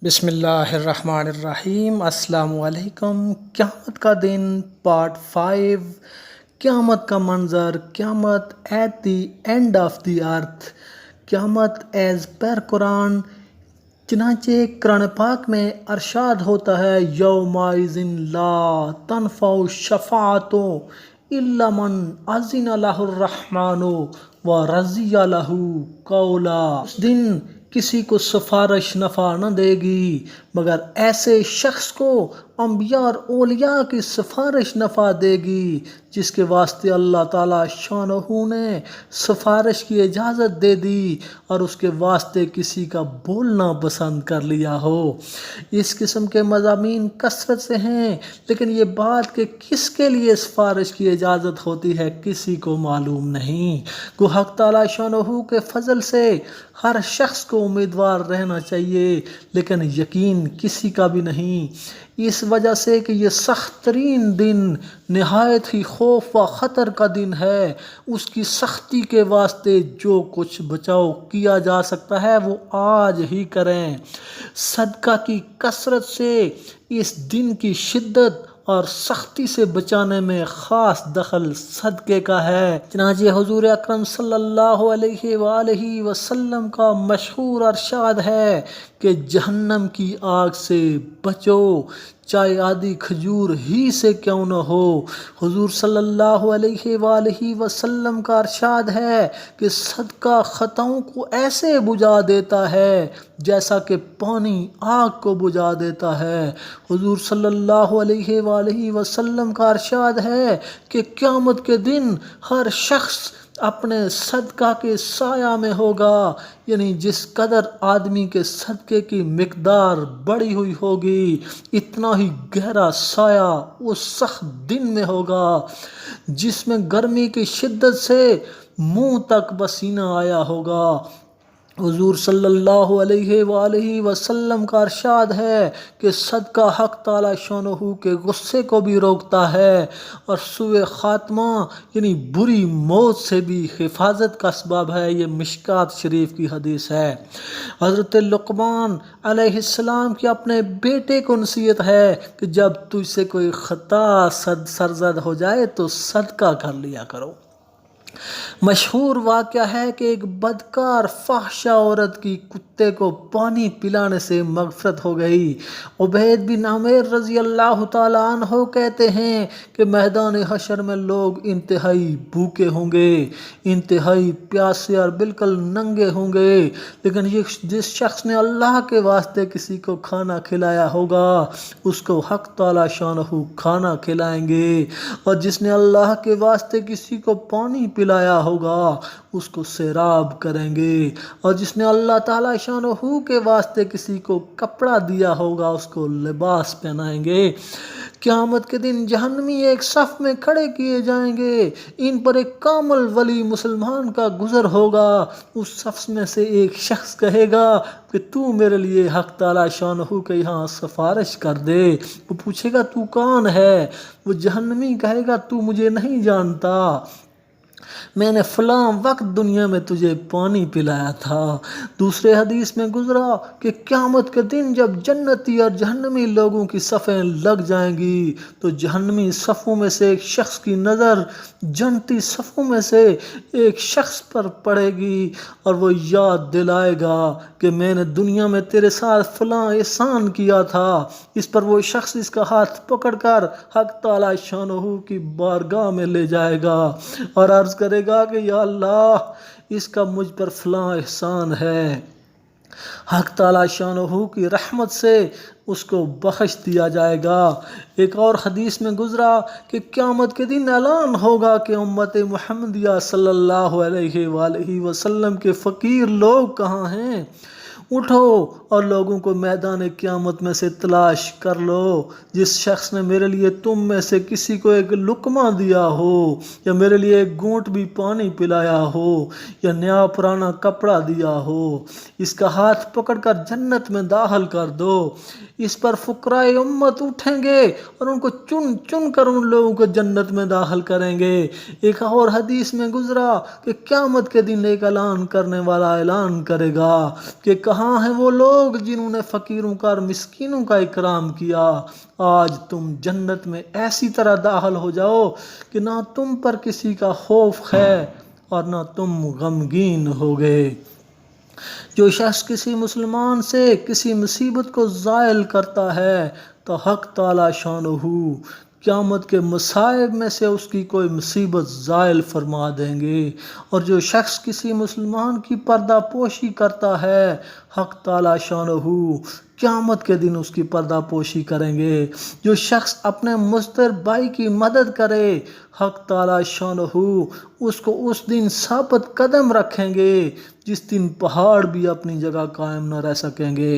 بسم اللہ الرحمن الرحیم۔ السلام علیکم۔ قیامت کا دن پارٹ 5۔ قیامت کا منظر، قیامت at the end of the earth, قیامت ایز پر قرآن۔ چنانچہ قرآن پاک میں ارشاد ہوتا ہے یومئذ لا تنفع الشفاعۃ الا من اذن لہ الرحمن ورضی لہ قولا۔ اس دن کسی کو سفارش نفع نہ دے گی مگر ایسے شخص کو انبیاء اور اولیاء کی سفارش نفع دے گی جس کے واسطے اللہ تعالیٰ شانہ نے سفارش کی اجازت دے دی اور اس کے واسطے کسی کا بولنا پسند کر لیا ہو۔ اس قسم کے مضامین کثرت سے ہیں، لیکن یہ بات کہ کس کے لیے سفارش کی اجازت ہوتی ہے کسی کو معلوم نہیں۔ گو حق تعالیٰ شانہ کے فضل سے ہر شخص کو امیدوار رہنا چاہیے، لیکن یقین کسی کا بھی نہیں، اس وجہ سے کہ یہ سخت ترین دن، نہایت ہی خوف و خطر کا دن ہے۔ اس کی سختی کے واسطے جو کچھ بچاؤ کیا جا سکتا ہے وہ آج ہی کریں۔ صدقہ کی کثرت سے اس دن کی شدت اور سختی سے بچانے میں خاص دخل صدقے کا ہے۔ چنانچہ حضور اکرم صلی اللہ علیہ وآلہ وسلم کا مشہور ارشاد ہے کہ جہنم کی آگ سے بچو، چاہے آدھی کھجور ہی سے کیوں نہ ہو۔ حضور صلی اللہ علیہ وآلہ وسلم کا ارشاد ہے کہ صدقہ خطاؤں کو ایسے بجھا دیتا ہے جیسا کہ پانی آگ کو بجھا دیتا ہے۔ حضور صلی اللہ علیہ وآلہ وسلم کا ارشاد ہے کہ قیامت کے دن ہر شخص اپنے صدقہ کے سایہ میں ہوگا، یعنی جس قدر آدمی کے صدقے کی مقدار بڑی ہوئی ہوگی اتنا ہی گہرا سایہ اس سخت دن میں ہوگا جس میں گرمی کی شدت سے منہ تک پسینہ آیا ہوگا۔ حضور صلی اللہ علیہ وآلہ وسلم کا ارشاد ہے کہ صدقہ حق تعالیٰ شانہ کے غصے کو بھی روکتا ہے اور سوء خاتمہ یعنی بری موت سے بھی حفاظت کا سبب ہے۔ یہ مشکات شریف کی حدیث ہے۔ حضرت لقمان علیہ السلام کی اپنے بیٹے کو نصیحت ہے کہ جب تجھ سے کوئی خطا سرزد ہو جائے تو صدقہ کر لیا کرو۔ مشہور واقعہ ہے کہ ایک بدکار فحشہ عورت کی کتے کو پانی پلانے سے مغفرت ہو گئی۔ عبید بن عمیر رضی اللہ تعالیٰ عنہ کہتے ہیں کہ میدان حشر میں لوگ انتہائی بھوکے ہوں گے، انتہائی پیاسے اور بالکل ننگے ہوں گے، لیکن جس شخص نے اللہ کے واسطے کسی کو کھانا کھلایا ہوگا اس کو حق تعالیٰ شانہ کھانا کھلائیں گے، اور جس نے اللہ کے واسطے کسی کو پانی پلایا ہوگا اس کو سیراب کریں گے، اور جس نے اللہ تعالیٰ شانہ کے واسطے کسی کو کپڑا دیا ہوگا اس کو لباس پہنائیں گے۔ قیامت کے دن جہنمی ایک صف میں کھڑے کیے جائیں گے، ان پر ایک کامل ولی مسلمان کا گزر ہوگا۔ اس صف میں سے ایک شخص کہے گا کہ تو میرے لیے حق تعالیٰ شانہ کے یہاں سفارش کر دے۔ وہ پوچھے گا تو کون ہے؟ وہ جہنمی کہے گا تو مجھے نہیں جانتا، میں نے فلاں وقت دنیا میں تجھے پانی پلایا تھا۔ دوسرے حدیث میں گزرا کہ قیامت کے دن جب جنتی اور جہنمی لوگوں کی صفیں لگ جائیں گی تو جہنمی صفوں میں سے ایک شخص کی نظر جنتی صفوں میں سے ایک شخص پر پڑے گی اور وہ یاد دلائے گا کہ میں نے دنیا میں تیرے ساتھ فلاں احسان کیا تھا۔ اس پر وہ شخص اس کا ہاتھ پکڑ کر حق تعالیٰ شانہ کی بارگاہ میں لے جائے گا اور عرض کرے گا کہ یا اللہ اس کا مجھ پر فلاں احسان ہے۔ حق تعالیٰ شانہ کی رحمت سے اس کو بخش دیا جائے گا۔ ایک اور حدیث میں گزرا کہ قیامت کے دن اعلان ہوگا کہ امت محمدیہ صلی اللہ علیہ وآلہ وسلم کے فقیر لوگ کہاں ہیں؟ اٹھو اور لوگوں کو میدان قیامت میں سے تلاش کر لو۔ جس شخص نے میرے لیے تم میں سے کسی کو ایک لقمہ دیا ہو یا میرے لیے ایک گھونٹ بھی پانی پلایا ہو یا نیا پرانا کپڑا دیا ہو، اس کا ہاتھ پکڑ کر جنت میں داخل کر دو۔ اس پر فقراء امت اٹھیں گے اور ان کو چن چن کر ان لوگوں کو جنت میں داخل کریں گے۔ ایک اور حدیث میں گزرا کہ قیامت کے دن ایک اعلان کرنے والا اعلان کرے گا کہ کہاں کہاں ہیں وہ لوگ جنہوں نے فقیروں کا اور مسکینوں کا اکرام کیا؟ آج تم جنت میں ایسی طرح داخل ہو جاؤ کہ نہ تم پر کسی کا خوف ہے اور نہ تم غمگین ہوگے۔ جو شخص کسی مسلمان سے کسی مصیبت کو زائل کرتا ہے تو حق تعالی شانہ قیامت کے مصائب میں سے اس کی کوئی مصیبت زائل فرما دیں گے، اور جو شخص کسی مسلمان کی پردہ پوشی کرتا ہے حق تعالی شانہ قیامت کے دن اس کی پردہ پوشی کریں گے۔ جو شخص اپنے مضطر بھائی کی مدد کرے حق تعالی شانہ اس کو اس دن ثابت قدم رکھیں گے جس دن پہاڑ بھی اپنی جگہ قائم نہ رہ سکیں گے۔